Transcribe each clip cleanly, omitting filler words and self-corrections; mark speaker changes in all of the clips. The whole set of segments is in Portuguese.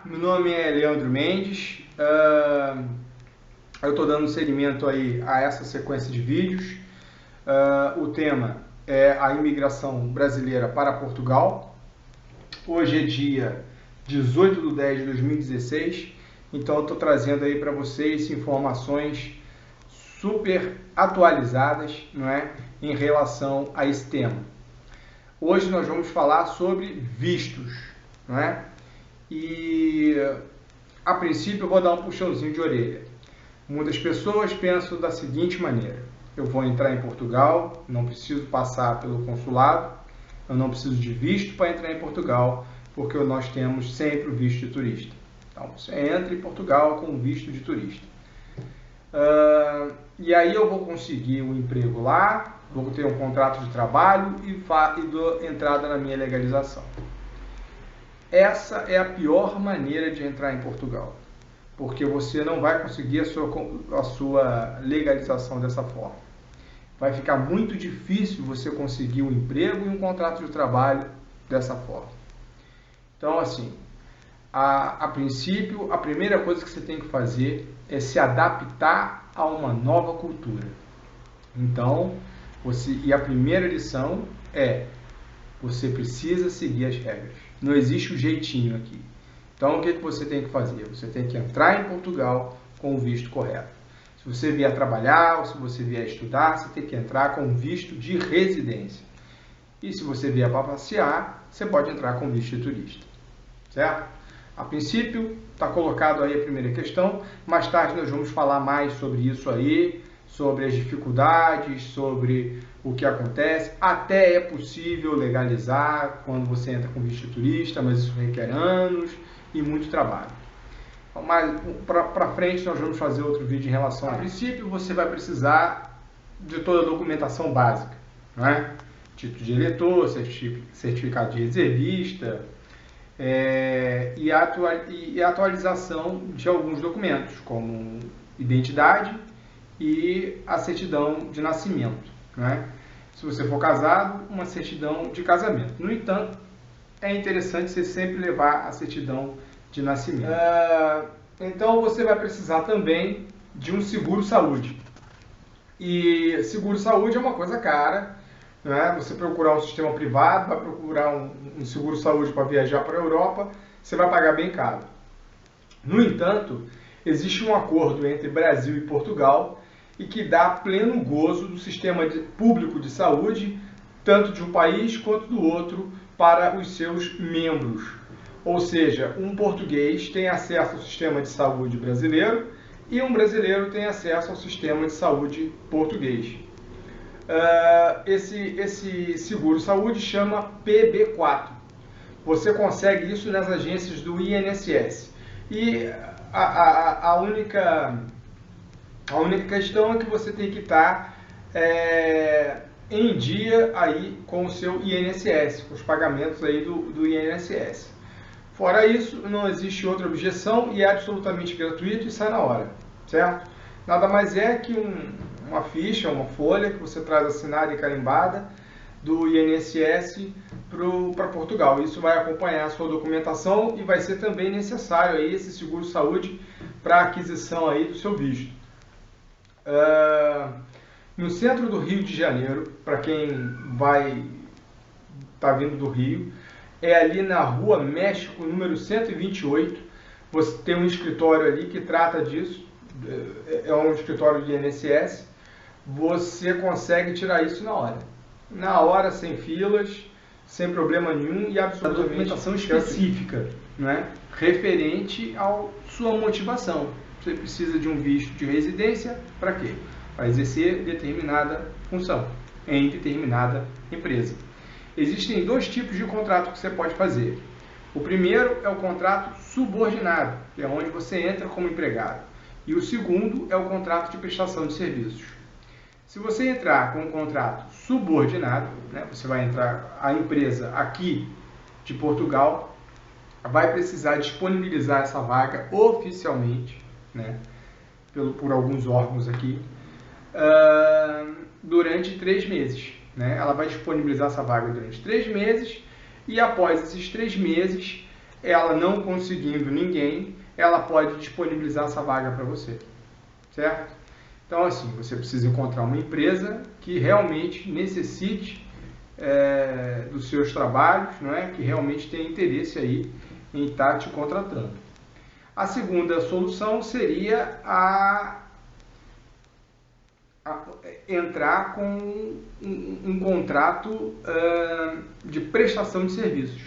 Speaker 1: Meu nome é Leandro Mendes, eu estou dando seguimento aí a essa sequência de vídeos. O tema é a imigração brasileira para Portugal. Hoje é dia 18 de 10 de 2016, então eu estou trazendo aí para vocês informações super atualizadas, não é, em relação a esse tema. Hoje nós vamos falar sobre vistos, não é? E a princípio eu vou dar um puxãozinho de orelha. Muitas pessoas pensam da seguinte maneira: eu vou entrar em Portugal, não preciso passar pelo consulado, eu não preciso de visto para entrar em Portugal, porque nós temos sempre o visto de turista. Então você entra em Portugal com o visto de turista. E aí eu vou conseguir um emprego lá, vou ter um contrato de trabalho e dou entrada na minha legalização. Essa é a pior maneira de entrar em Portugal, porque você não vai conseguir a sua legalização dessa forma. Vai ficar muito difícil você conseguir um emprego e um contrato de trabalho dessa forma. Então, assim, a princípio, a primeira coisa que você tem que fazer é se adaptar a uma nova cultura. Então, e a primeira lição é: você precisa seguir as regras. Não existe um jeitinho aqui. Então, o que você tem que fazer? Você tem que entrar em Portugal com o visto correto. Se você vier trabalhar ou se você vier estudar, você tem que entrar com o visto de residência. E se você vier para passear, você pode entrar com o visto de turista. Certo? A princípio, está colocado aí a primeira questão. Mais tarde nós vamos falar mais sobre isso aí, sobre as dificuldades, sobre o que acontece. Até é possível legalizar quando você entra com visto de turista, mas isso requer anos e muito trabalho. Mas para frente nós vamos fazer outro vídeo em relação a isso. A princípio você vai precisar de toda a documentação básica, né? Título de eleitor, certificado de reservista, e a atualização de alguns documentos, como identidade e a certidão de nascimento, né? Se você for casado, uma certidão de casamento. No entanto, é interessante você sempre levar a certidão de nascimento. Então você vai precisar também de um seguro-saúde. E seguro-saúde é uma coisa cara, né? Você procurar um sistema privado, vai procurar um seguro-saúde para viajar para a Europa, você vai pagar bem caro. No entanto, existe um acordo entre Brasil e Portugal e que dá pleno gozo do sistema público de saúde, tanto de um país quanto do outro, para os seus membros. Ou seja, um português tem acesso ao sistema de saúde brasileiro e um brasileiro tem acesso ao sistema de saúde português. Esse seguro-saúde chama PB4. Você consegue isso nas agências do INSS. E a única questão é que você tem que estar em dia aí com o seu INSS, com os pagamentos aí do INSS. Fora isso, não existe outra objeção e é absolutamente gratuito e sai na hora, certo? Nada mais é que uma ficha, uma folha que você traz assinada e carimbada do INSS para Portugal. Isso vai acompanhar a sua documentação e vai ser também necessário aí esse seguro-saúde para a aquisição aí do seu visto. No centro do Rio de Janeiro, para quem tá vindo do Rio, é ali na Rua México, número 128. Você tem um escritório ali que trata disso, é um escritório de INSS. Você consegue tirar isso na hora, sem filas, sem problema nenhum e absolutamente documentação específica, né, referente à sua motivação. Você precisa de um visto de residência para quê? Para exercer determinada função em determinada empresa. Existem dois tipos de contrato que você pode fazer. O primeiro é o contrato subordinado, que é onde você entra como empregado. E o segundo é o contrato de prestação de serviços. Se você entrar com um contrato subordinado, né, você vai entrar, a empresa aqui de Portugal vai precisar disponibilizar essa vaga oficialmente, né, por alguns órgãos aqui, durante 3 meses. Né? Ela vai disponibilizar essa vaga durante 3 meses e após esses 3 meses ela não conseguindo ninguém, ela pode disponibilizar essa vaga para você, certo? Então, assim, você precisa encontrar uma empresa que realmente necessite dos seus trabalhos, não é? Que realmente tenha interesse aí em estar te contratando. A segunda solução seria entrar com um contrato de prestação de serviços,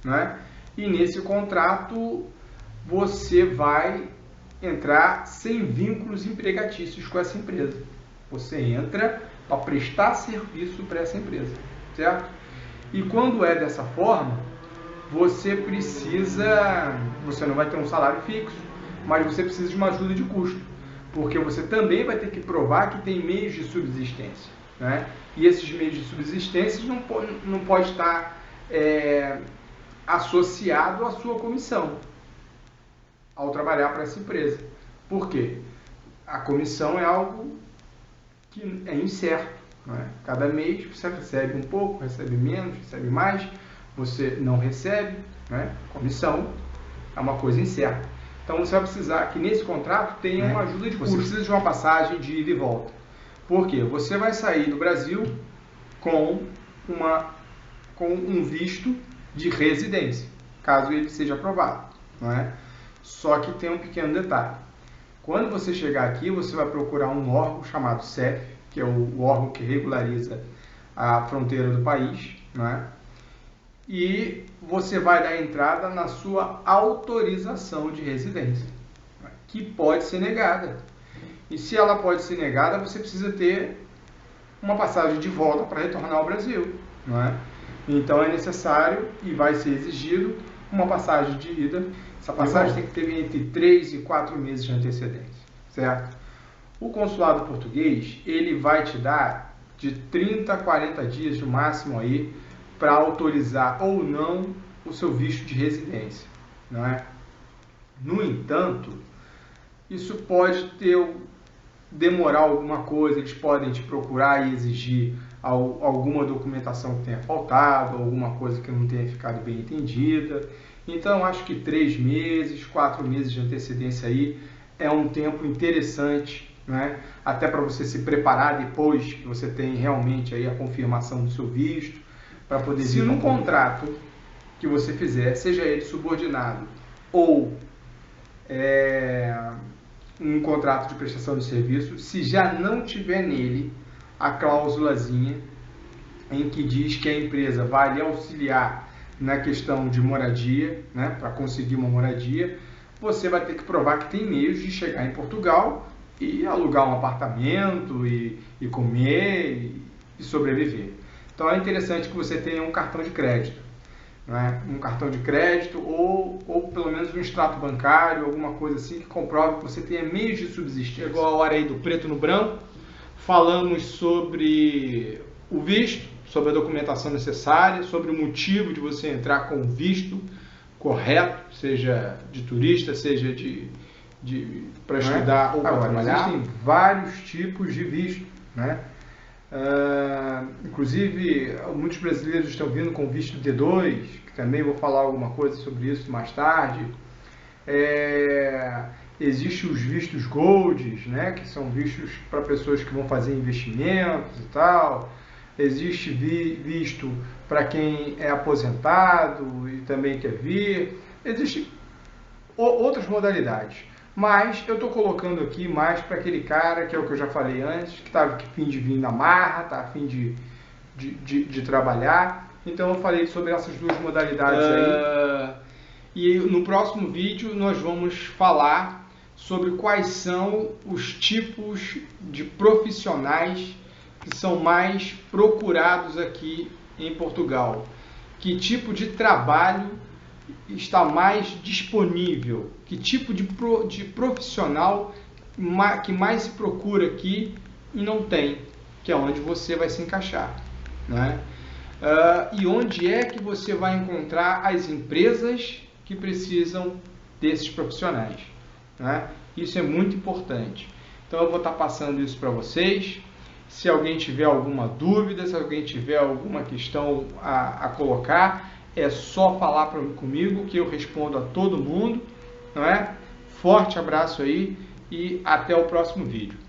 Speaker 1: né? E nesse contrato você vai entrar sem vínculos empregatícios com essa empresa. Você entra para prestar serviço para essa empresa, certo? E quando é dessa forma, você não vai ter um salário fixo, mas você precisa de uma ajuda de custo, porque você também vai ter que provar que tem meios de subsistência, né? E esses meios de subsistência não pode estar associado à sua comissão ao trabalhar para essa empresa. Por quê? A comissão é algo que é incerto, né? Cada mês você recebe um pouco, recebe menos, recebe mais, você não recebe, né? Comissão é uma coisa incerta. Então você vai precisar que nesse contrato tenha uma ajuda de custo. Você precisa de uma passagem de ida e volta. Por quê? Você vai sair do Brasil com um visto de residência, caso ele seja aprovado, não é? Só que tem um pequeno detalhe. Quando você chegar aqui, você vai procurar um órgão chamado CEF, que é o órgão que regulariza a fronteira do país, não é? E você vai dar entrada na sua autorização de residência, que pode ser negada. E se ela pode ser negada, você precisa ter uma passagem de volta para retornar ao Brasil, não é? Então é necessário e vai ser exigido uma passagem de ida. Essa passagem tem que ter entre 3 e 4 meses de antecedência, certo? O consulado português, ele vai te dar de 30 a 40 dias no máximo aí para autorizar ou não o seu visto de residência, não é? No entanto, isso pode demorar alguma coisa, eles podem te procurar e exigir alguma documentação que tenha faltado, alguma coisa que não tenha ficado bem entendida. Então, acho que 3 meses, 4 meses de antecedência aí é um tempo interessante, né? Até para você se preparar depois que você tem realmente aí a confirmação do seu visto, para poder vir. Se num contrato que você fizer, seja ele subordinado ou um contrato de prestação de serviço, se já não tiver nele a cláusulazinha em que diz que a empresa vai lhe auxiliar na questão de moradia, né, para conseguir uma moradia, você vai ter que provar que tem meios de chegar em Portugal e alugar um apartamento e comer e sobreviver. Então é interessante que você tenha um cartão de crédito, né? Um cartão de crédito ou pelo menos um extrato bancário, alguma coisa assim que comprove que você tenha meios de subsistir. Chegou a hora aí do preto no branco. Falamos sobre o visto, sobre a documentação necessária, sobre o motivo de você entrar com o visto correto, seja de turista, seja para estudar ou para trabalhar. Existem vários tipos de visto, né? Inclusive, muitos brasileiros estão vindo com visto D2, que também vou falar alguma coisa sobre isso mais tarde. Existem os vistos Golds, né, que são vistos para pessoas que vão fazer investimentos e tal. Existe visto para quem é aposentado e também quer vir. Existem outras modalidades. Mas eu estou colocando aqui mais para aquele cara, que é o que eu já falei antes, que está a fim de vir na marra, está a fim de trabalhar. Então eu falei sobre essas duas modalidades aí. E no próximo vídeo nós vamos falar sobre quais são os tipos de profissionais que são mais procurados aqui em Portugal. Que tipo de trabalho está mais disponível? Que tipo de profissional que mais se procura aqui e não tem? Que é onde você vai se encaixar, né? E onde é que você vai encontrar as empresas que precisam desses profissionais, né? Isso é muito importante. Então eu vou estar passando isso para vocês. Se alguém tiver alguma dúvida, se alguém tiver alguma questão a colocar, é só falar comigo que eu respondo a todo mundo, não é? Forte abraço aí e até o próximo vídeo.